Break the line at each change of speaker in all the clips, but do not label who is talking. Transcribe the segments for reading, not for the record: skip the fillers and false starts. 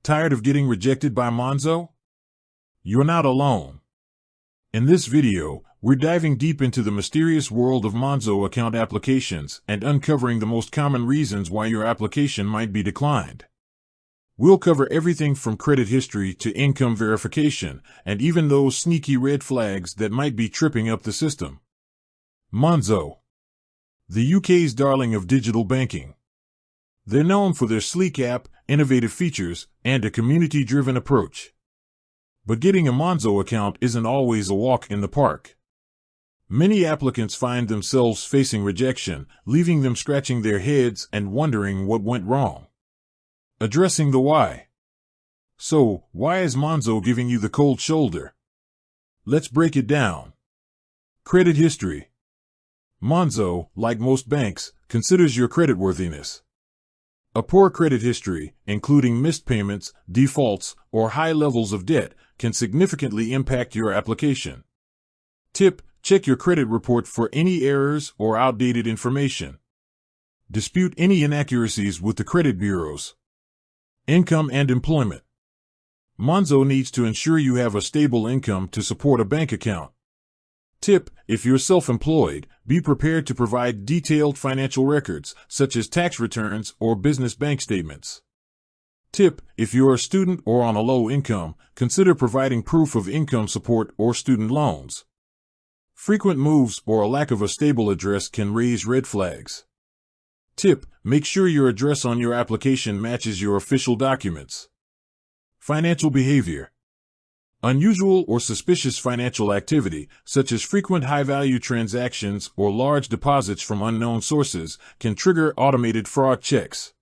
Tired of getting rejected by Monzo? You're not alone. In this video, we're diving deep into the mysterious world of Monzo account applications and uncovering the most common reasons why your application might be declined. We'll cover everything from credit history to income verification, and even those sneaky red flags that might be tripping up the system. Monzo, the UK's darling of digital banking. They're known for their sleek app, innovative features, and a community-driven approach. But getting a Monzo account isn't always a walk in the park. Many applicants find themselves facing rejection, leaving them scratching their heads and wondering what went wrong. Addressing the why. So, why is Monzo giving you the cold shoulder? Let's break it down. Credit history. Monzo, like most banks, considers your creditworthiness. A poor credit history, including missed payments, defaults, or high levels of debt, can significantly impact your application. Tip: check your credit report for any errors or outdated information. Dispute any inaccuracies with the credit bureaus. Income and employment. Monzo needs to ensure you have a stable income to support a bank account. Tip: if you're self-employed, be prepared to provide detailed financial records, such as tax returns or business bank statements. Tip: if you're a student or on a low income, consider providing proof of income support or student loans. Frequent moves or a lack of a stable address can raise red flags. Tip: make sure your address on your application matches your official documents. Financial behavior. Unusual or suspicious financial activity, such as frequent high-value transactions or large deposits from unknown sources, can trigger automated fraud checks.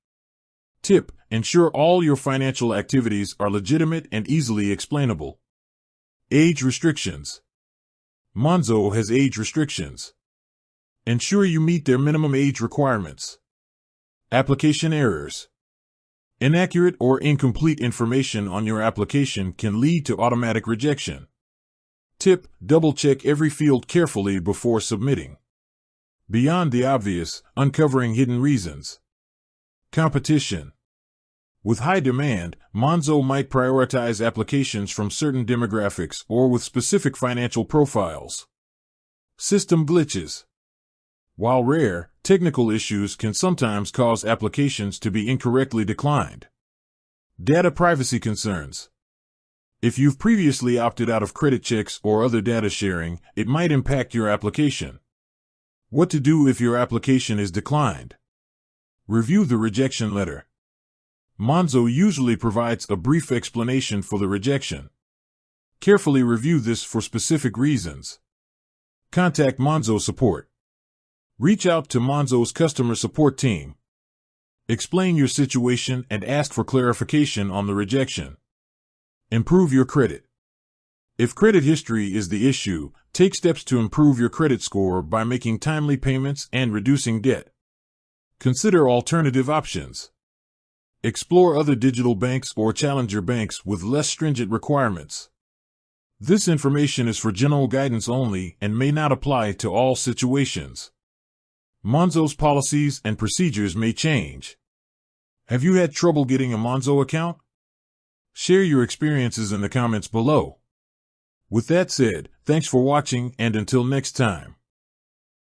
Tip: ensure all your financial activities are legitimate and easily explainable. Age restrictions. Monzo has age restrictions. Ensure you meet their minimum age requirements. Application errors. Inaccurate or incomplete information on your application can lead to automatic rejection. Tip: double-check every field carefully before submitting. Beyond the obvious, uncovering hidden reasons. Competition. With high demand, Monzo might prioritize applications from certain demographics or with specific financial profiles. System glitches. While rare, technical issues can sometimes cause applications to be incorrectly declined. Data privacy concerns. If you've previously opted out of credit checks or other data sharing, it might impact your application. What to do if your application is declined? Review the rejection letter. Monzo usually provides a brief explanation for the rejection. Carefully review this for specific reasons. Contact Monzo support. Reach out to Monzo's customer support team. Explain your situation and ask for clarification on the rejection. Improve your credit. If credit history is the issue, take steps to improve your credit score by making timely payments and reducing debt. Consider alternative options. Explore other digital banks or challenger banks with less stringent requirements. This information is for general guidance only and may not apply to all situations. Monzo's policies and procedures may change. Have you had trouble getting a Monzo account? Share your experiences in the comments below. With that said, thanks for watching, and until next time.